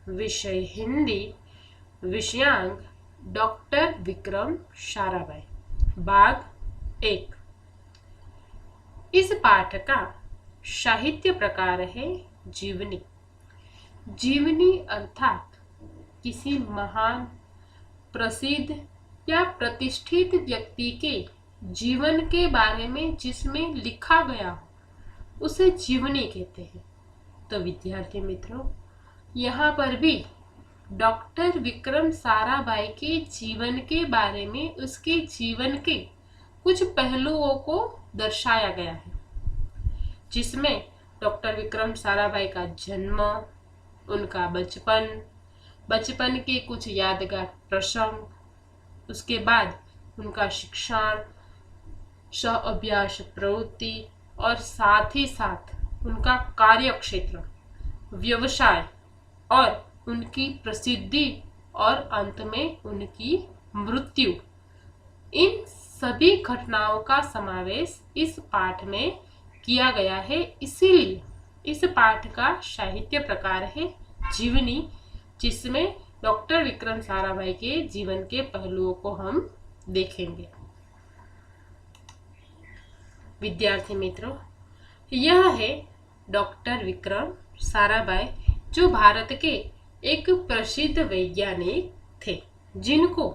विषय हिंदी, विषयांक डॉक्टर विक्रम साराभाई। भाग 1। इस पाठ का साहित्य प्रकार है जीवनी। जीवनी अर्थात किसी महान, प्रसिद्ध या प्रतिष्ठित व्यक्ति के जीवन के बारे में जिसमें लिखा गया हो उसे जीवनी कहते हैं। तो विद्यार्थी मित्रों, यहाँ पर भी डॉक्टर विक्रम साराभाई के जीवन के बारे में, उसके जीवन के कुछ पहलुओं को दर्शाया गया है, जिसमें डॉक्टर विक्रम साराभाई का जन्म, उनका बचपन के कुछ यादगार प्रसंग, उसके बाद उनका शिक्षण, सह अभ्यास प्रवृत्ति और साथ ही साथ उनका कार्य क्षेत्र, व्यवसाय और उनकी प्रसिद्धि और अंत में उनकी मृत्यु, इन सभी घटनाओं का समावेश इस पाठ में किया गया है। इसीलिए इस पाठ का साहित्य प्रकार है जीवनी, जिसमें डॉक्टर विक्रम साराभाई के जीवन के पहलुओं को हम देखेंगे। विद्यार्थी मित्रों, यह है डॉक्टर विक्रम साराभाई, जो भारत के एक प्रसिद्ध वैज्ञानिक थे, जिनको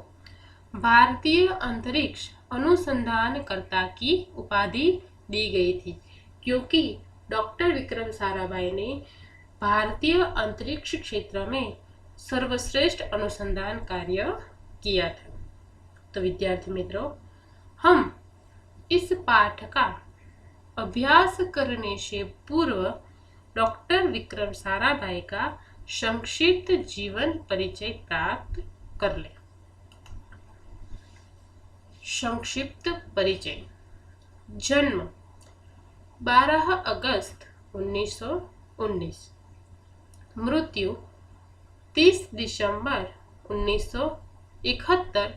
भारतीय अंतरिक्ष अनुसंधानकर्ता की उपाधि दी गई थी, क्योंकि डॉक्टर विक्रम साराभाई ने भारतीय अंतरिक्ष क्षेत्र में सर्वश्रेष्ठ अनुसंधान कार्य किया था। तो विद्यार्थी मित्रों, हम इस पाठ का अभ्यास करने से पूर्व डॉक्टर विक्रम साराभाई का संक्षिप्त जीवन परिचय प्राप्त कर लें। संक्षिप्त परिचय। जन्म 12 अगस्त 1919, मृत्यु 30 दिसंबर 1971,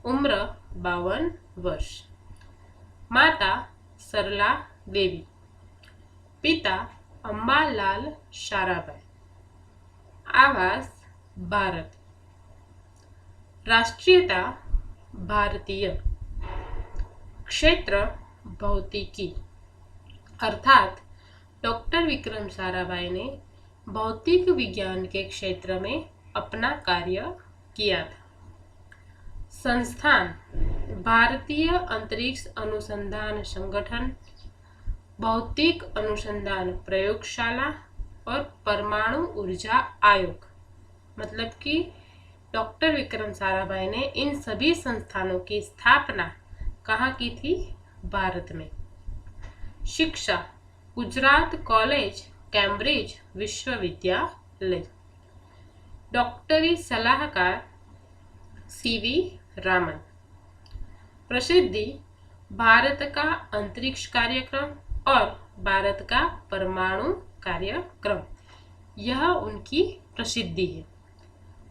उम्र 52 वर्ष। माता सरला देवी, पिता अंबालाल साराभाई। आवास भारत। राष्ट्रीयता भारतीय। क्षेत्र भौतिकी, अर्थात डॉक्टर विक्रम साराभाई ने भौतिक विज्ञान के क्षेत्र में अपना कार्य किया था। संस्थान भारतीय अंतरिक्ष अनुसंधान संगठन, भौतिक अनुसंधान प्रयोगशाला और परमाणु ऊर्जा आयोग। मतलब कि डॉक्टर विक्रम साराभाई ने इन सभी संस्थानों की स्थापना कहाँ की थी? भारत में। शिक्षा गुजरात कॉलेज, कैम्ब्रिज विश्वविद्यालय। डॉक्टरी सलाहकार सीवी रामन। प्रसिद्धि भारत का अंतरिक्ष कार्यक्रम और भारत का परमाणु कार्यक्रम, यह उनकी प्रसिद्धि है।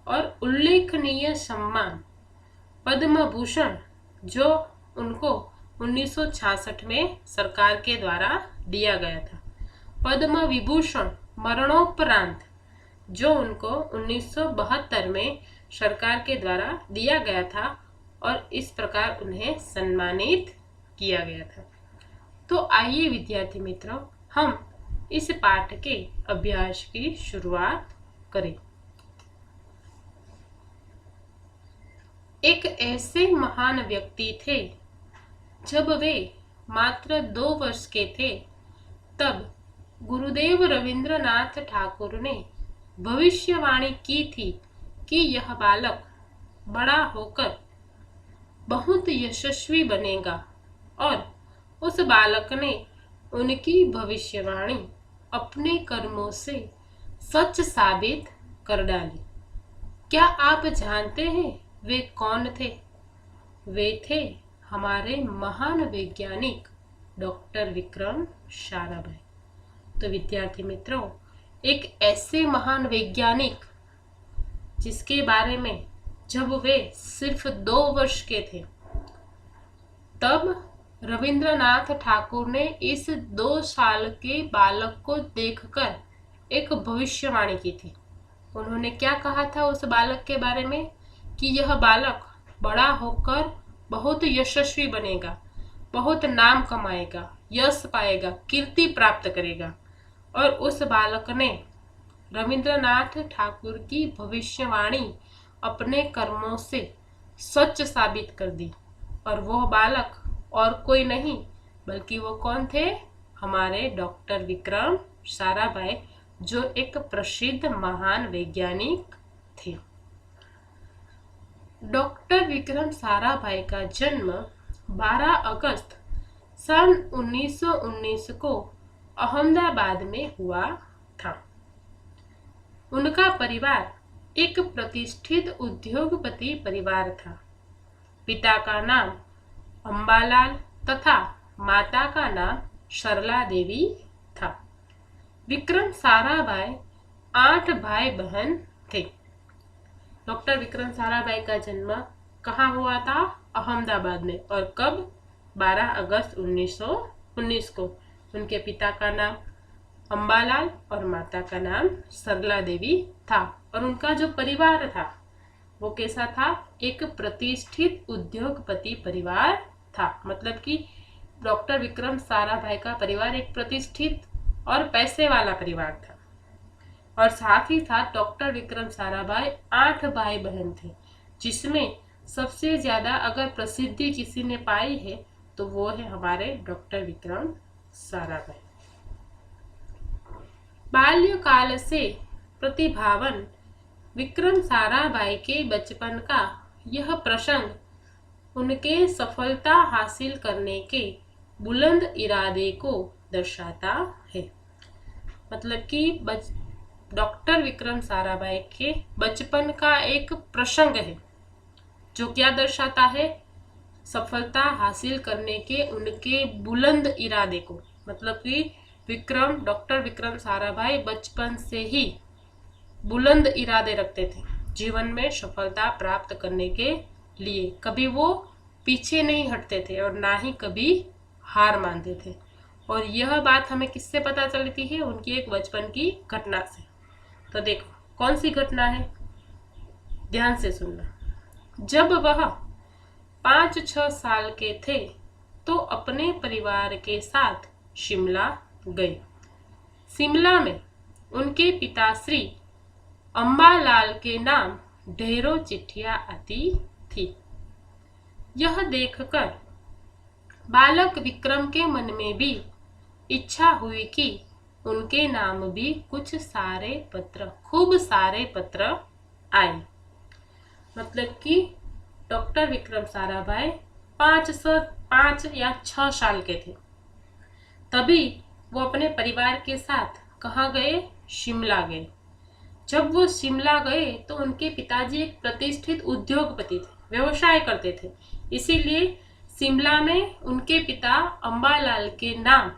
और उल्लेखनीय सम्मान पद्म भूषण, जो उनको 1966 में सरकार के द्वारा दिया गया था। पद्म विभूषण मरणोपरांत, जो उनको 1972 में सरकार के द्वारा दिया गया था और इस प्रकार उन्हें सम्मानित किया गया था। तो आइए विद्यार्थी मित्रों, हम इस पाठ के अभ्यास की शुरुआत करें। एक ऐसे महान व्यक्ति थे, जब वे मात्र 2 वर्ष के थे, तब गुरुदेव रविंद्रनाथ ठाकुर ने भविष्यवाणी की थी कि यह बालक बड़ा होकर बहुत यशस्वी बनेगा, और उस बालक ने उनकी भविष्यवाणी अपने कर्मों से सच साबित कर डाली। क्या आप जानते हैं वे कौन थे? वे थे हमारे महान वैज्ञानिक डॉक्टर विक्रम साराभाई। तो विद्यार्थी मित्रों, एक ऐसे महान वैज्ञानिक जिसके बारे में जब वे सिर्फ 2 वर्ष के थे, तब रविंद्रनाथ ठाकुर ने इस 2 साल के बालक को देखकर एक भविष्यवाणी की थी। उन्होंने क्या कहा था उस बालक के बारे में कि यह बालक बड़ा होकर बहुत यशस्वी बनेगा, बहुत नाम कमाएगा, यश पाएगा, कीर्ति प्राप्त करेगा। और उस बालक ने रविंद्रनाथ ठाकुर की भविष्यवाणी अपने कर्मों से सच साबित कर दी। और वह बालक और कोई नहीं बल्कि वो कौन थे? हमारे डॉक्टर विक्रम साराभाई, जो एक प्रसिद्ध महान वैज्ञानिक थे। डॉक्टर विक्रम साराभाई का जन्म 12 अगस्त सन 1919 को अहमदाबाद में हुआ था। उनका परिवार एक प्रतिष्ठित उद्योगपति परिवार था। पिता का नाम अंबालाल तथा माता का नाम सरला देवी था। विक्रम साराभाई 8 भाई बहन थे। डॉक्टर विक्रम साराभाई का जन्म कहाँ हुआ था? अहमदाबाद में। और कब? 12 अगस्त 1919 को। उनके पिता का नाम अंबालाल और माता का नाम सरला देवी था। और उनका जो परिवार था वो कैसा था? एक प्रतिष्ठित उद्योगपति परिवार था। मतलब कि डॉक्टर विक्रम साराभाई का परिवार एक प्रतिष्ठित और पैसे वाला परिवार था। और साथ ही साथ डॉक्टर विक्रम साराभाई 8 भाई बहन थे, जिसमें सबसे ज्यादा अगर प्रसिद्धि किसी ने पाई है तो वो है हमारे डॉक्टर विक्रम साराभाई। बाल्यकाल से प्रतिभावान विक्रम साराभाई के बचपन का यह प्रसंग उनके सफलता हासिल करने के बुलंद इरादे को दर्शाता है। मतलब कि डॉक्टर विक्रम साराभाई के बचपन का एक प्रसंग है जो क्या दर्शाता है? सफलता हासिल करने के उनके बुलंद इरादे को। मतलब कि डॉक्टर विक्रम साराभाई बचपन से ही बुलंद इरादे रखते थे जीवन में सफलता प्राप्त करने के लिए। कभी वो पीछे नहीं हटते थे और ना ही कभी हार मानते थे। और यह बात हमें किससे पता चलती है? उनकी एक बचपन की घटना से। तो देखो कौन सी घटना है, ध्यान से सुनना। जब वह 5-6 साल के थे तो अपने परिवार के साथ शिमला गए। शिमला में उनके पिताश्री अंबालाल के नाम ढेरों चिट्ठियां आती थी। यह देखकर बालक विक्रम के मन में भी इच्छा हुई कि उनके नाम भी कुछ सारे पत्र, खूब सारे पत्र आए। मतलब कि डॉक्टर विक्रम साराभाई 5 या 6 साल के थे, तभी वो अपने परिवार के साथ कहाँ गए? शिमला गए। जब वो शिमला गए तो उनके पिताजी एक प्रतिष्ठित उद्योगपति थे, व्यवसाय करते थे। इसीलिए शिमला में उनके पिता अंबालाल के नाम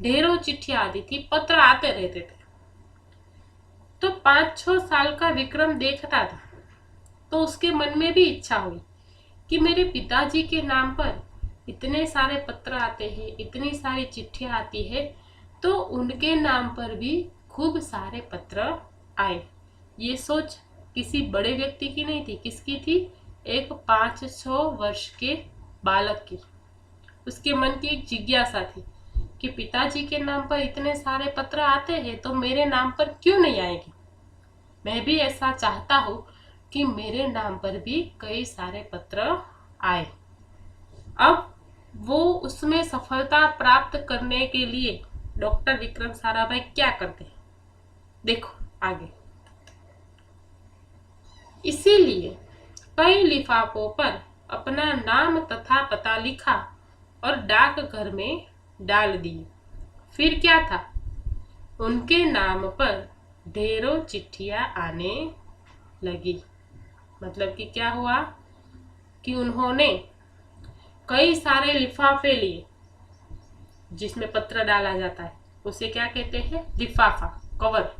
ढेरों चिट्ठियां आती थी, पत्र आते रहते थे। तो 5-6 साल का विक्रम देखता था तो उसके मन में भी इच्छा हुई कि मेरे पिताजी के नाम पर इतने सारे पत्र आते हैं, इतनी सारी चिट्ठियां आती है, तो उनके नाम पर भी खूब सारे पत्र आए। ये सोच किसी बड़े व्यक्ति की नहीं थी। किसकी थी? एक 5-6 वर्ष के बालक की। उसके मन की एक जिज्ञासा थी कि पिताजी के नाम पर इतने सारे पत्र आते हैं तो मेरे नाम पर क्यों नहीं आएंगे? मैं भी ऐसा चाहता हूँ कि मेरे नाम पर भी कई सारे पत्र आए। अब वो उसमें सफलता प्राप्त करने के लिए डॉक्टर विक्रम साराभाई क्या करते हैं, देखो आगे। इसीलिए कई लिफाफों पर अपना नाम तथा पता लिखा और डाकघर में डाल दिए। फिर क्या था? उनके नाम पर ढेरों चिट्ठियां आने लगी। मतलब कि क्या हुआ कि उन्होंने कई सारे लिफाफे लिए जिसमें पत्र डाला जाता है, उसे क्या कहते हैं? लिफाफा, कवर।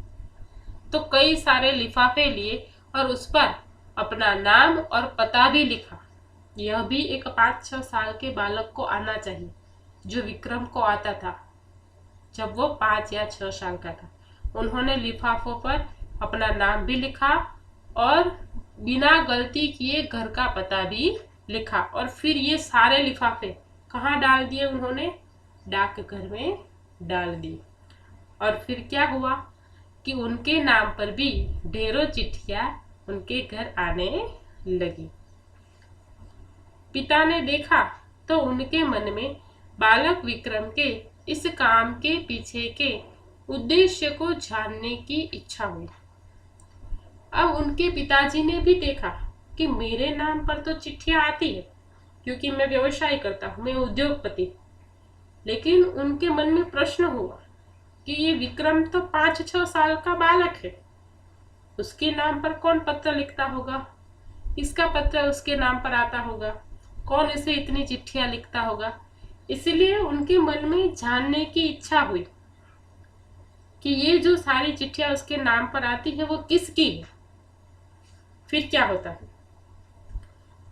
तो कई सारे लिफाफे लिए और उस पर अपना नाम और पता भी लिखा। यह भी एक 5-6 साल के बालक को आना चाहिए, जो विक्रम को आता था जब वो 5 या 6 साल का था। उन्होंने लिफाफों पर अपना नाम भी लिखा और बिना गलती किए घर का पता भी लिखा, और फिर ये सारे लिफाफे कहाँ डाल दिए उन्होंने? डाकघर में डाल दिए। और फिर क्या हुआ कि उनके नाम पर भी ढेरों चिट्ठियां उनके घर आने लगी। पिता ने देखा तो उनके मन में बालक विक्रम के इस काम के पीछे के उद्देश्य को जानने की इच्छा हुई। अब उनके पिताजी ने भी देखा कि मेरे नाम पर तो चिट्ठियां आती है क्योंकि मैं व्यवसाय करता हूँ, मैं उद्योगपति। लेकिन उनके मन में प्रश्न हुआ कि ये विक्रम तो 5-6 साल का बालक है, उसके नाम पर कौन पत्र लिखता होगा? किसका पत्र उसके नाम पर आता होगा? कौन इसे इतनी चिट्ठियां लिखता होगा? इसलिए उनके मन में जानने की इच्छा हुई कि ये जो सारी चिट्ठियां उसके नाम पर आती है वो किसकी है। फिर क्या होता है?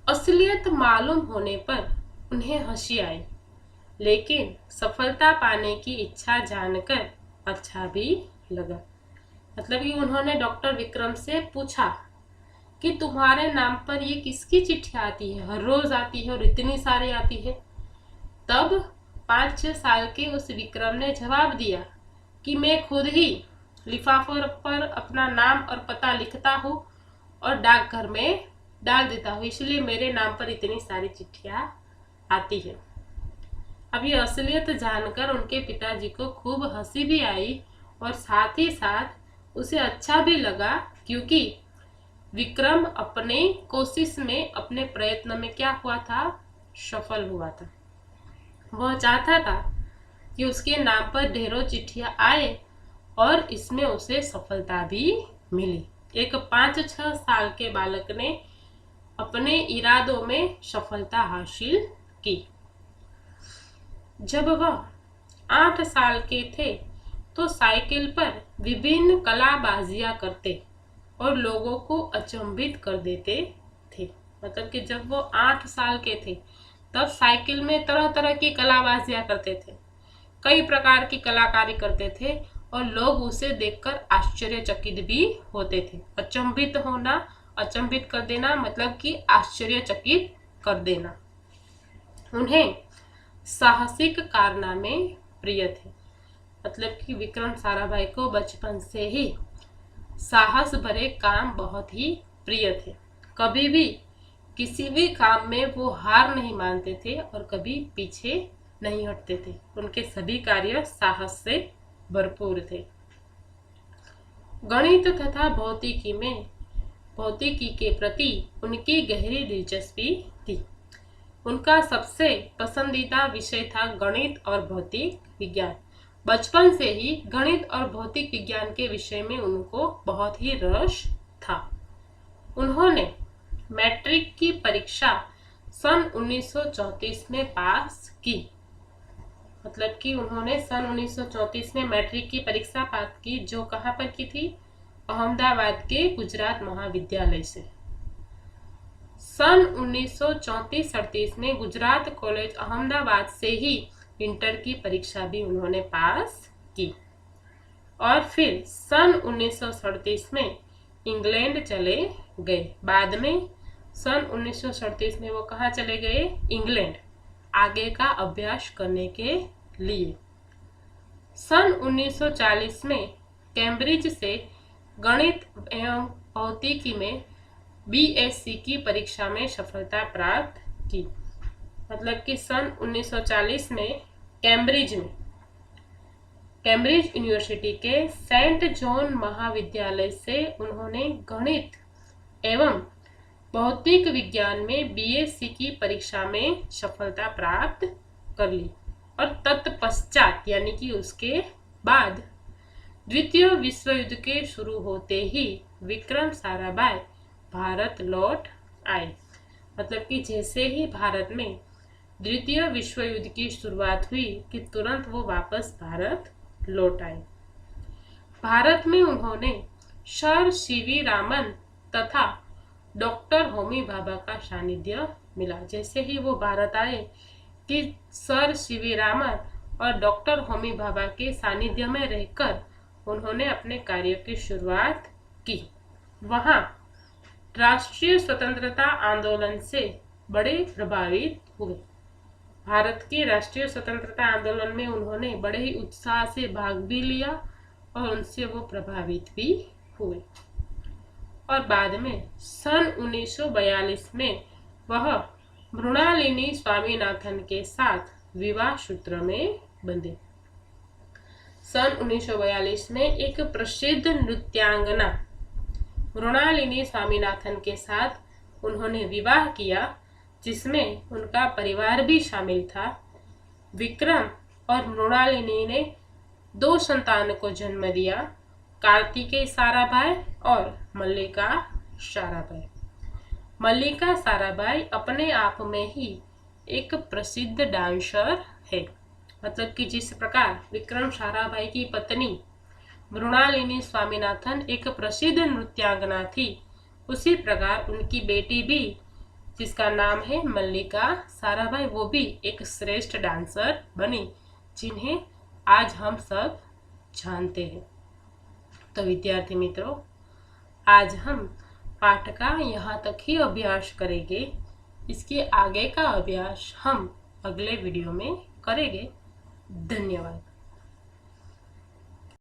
असलियत मालूम होने पर उन्हें हंसी आई, लेकिन सफलता पाने की इच्छा जानकर अच्छा भी लगा। मतलब कि उन्होंने डॉक्टर विक्रम से पूछा कि तुम्हारे नाम पर ये किसकी चिट्ठी आती है, हर रोज आती है और इतनी सारी आती है? तब 5-6 साल के उस विक्रम ने जवाब दिया कि मैं खुद ही लिफाफों पर अपना नाम और पता लिखता हूँ और डाकघर में डाल देता हूँ, इसलिए मेरे नाम पर इतनी सारी चिट्ठियां आती है। अब ये असलियत जानकर उनके पिताजी को खूब हंसी भी आई और साथ ही साथ उसे अच्छा भी लगा, क्योंकि विक्रम अपने कोशिश में, अपने प्रयत्न में क्या हुआ था? सफल हुआ था। वह चाहता था कि उसके नाम पर ढेरों चिट्ठियां आए और इसमें उसे सफलता भी मिली। एक 5-6 साल के बालक ने अपने इरादों में सफलता हासिल की। जब वह 8 साल के थे तो साइकिल पर विभिन्न कलाबाजियां करते और लोगों को अचंभित कर देते थे। मतलब कि जब वो 8 साल के थे तब साइकिल में तरह तरह की कलाबाजियां करते थे, कई प्रकार की कलाकारी करते थे और लोग उसे देखकर आश्चर्यचकित भी होते थे। अचंभित होना, अचंभित कर देना मतलब कि आश्चर्यचकित कर देना। उन्हें साहसिक कारनामे प्रिय थे। मतलब कि विक्रम साराभाई को बचपन से ही साहस भरे काम बहुत ही प्रिय थे। कभी भी किसी भी काम में वो हार नहीं मानते थे और कभी पीछे नहीं हटते थे। उनके सभी कार्य साहस से भरपूर थे। गणित तथा भौतिकी के प्रति उनकी गहरी दिलचस्पी थी। उनका सबसे पसंदीदा विषय था गणित और भौतिक विज्ञान। बचपन से ही गणित और भौतिक विज्ञान के विषय में उनको बहुत ही रस था। उन्होंने मैट्रिक की परीक्षा सन 1934 में पास की। मतलब कि उन्होंने सन 1934 में मैट्रिक की परीक्षा पास की, जो कहाँ पर की थी? अहमदाबाद के गुजरात महाविद्यालय से। सन 1934-38 में गुजरात कॉलेज अहमदाबाद से ही इंटर की परीक्षा भी उन्होंने पास की और फिर सन 1937 में इंग्लैंड चले गए। बाद में सन 1937 में वो कहाँ चले गए? इंग्लैंड, आगे का अभ्यास करने के लिए। सन 1940 में कैम्ब्रिज से गणित एवं भौतिकी में बीएससी की परीक्षा में सफलता प्राप्त की। मतलब कि सन 1940 में कैम्ब्रिज यूनिवर्सिटी के सेंट जॉन महाविद्यालय से उन्होंने गणित एवं भौतिक विज्ञान में बीएससी की परीक्षा में सफलता प्राप्त कर ली और तत्पश्चात यानी कि उसके बाद द्वितीय विश्व युद्ध के शुरू होते ही विक्रम साराभाई भारत लौट आए। मतलब कि जैसे ही भारत में द्वितीय विश्व युद्ध की शुरुआत हुई कि तुरंत वो वापस भारत लौट आए। भारत में उन्होंने सर सीवी रामन तथा डॉक्टर होमी भाभा का सानिध्य मिला। जैसे ही वो भारत आए कि सर सीवी रामन और डॉक्टर होमी भाभा के सानिध्य में रहकर उन्होंने अपने कार्य की शुरुआत की। वहाँ राष्ट्रीय स्वतंत्रता आंदोलन से बड़े प्रभावित हुए। भारत के राष्ट्रीय स्वतंत्रता आंदोलन में उन्होंने बड़े ही उत्साह से भाग भी लिया और उनसे वो प्रभावित भी हुए। और बाद में सन 1942 में वह मृणालिनी स्वामीनाथन के साथ विवाह सूत्र में बंधे। सन 1942 में एक प्रसिद्ध नृत्यांगना मृणालिनी स्वामीनाथन के साथ उन्होंने विवाह किया, जिसमें उनका परिवार भी शामिल था। विक्रम और मृणालिनी ने 2 संतान को जन्म दिया, कार्तिकेय साराभाई और मल्लिका साराभाई। मल्लिका साराभाई अपने आप में ही एक प्रसिद्ध डांसर है। मतलब कि जिस प्रकार विक्रम साराभाई की पत्नी मृणालिनी स्वामीनाथन एक प्रसिद्ध नृत्यांगना थी, उसी प्रकार उनकी बेटी भी, जिसका नाम है मल्लिका साराभाई, वो भी एक श्रेष्ठ डांसर बनी, जिन्हें आज हम सब जानते हैं। तो विद्यार्थी मित्रों, आज हम पाठ का यहाँ तक ही अभ्यास करेंगे। इसके आगे का अभ्यास हम अगले वीडियो में करेंगे। धन्यवाद।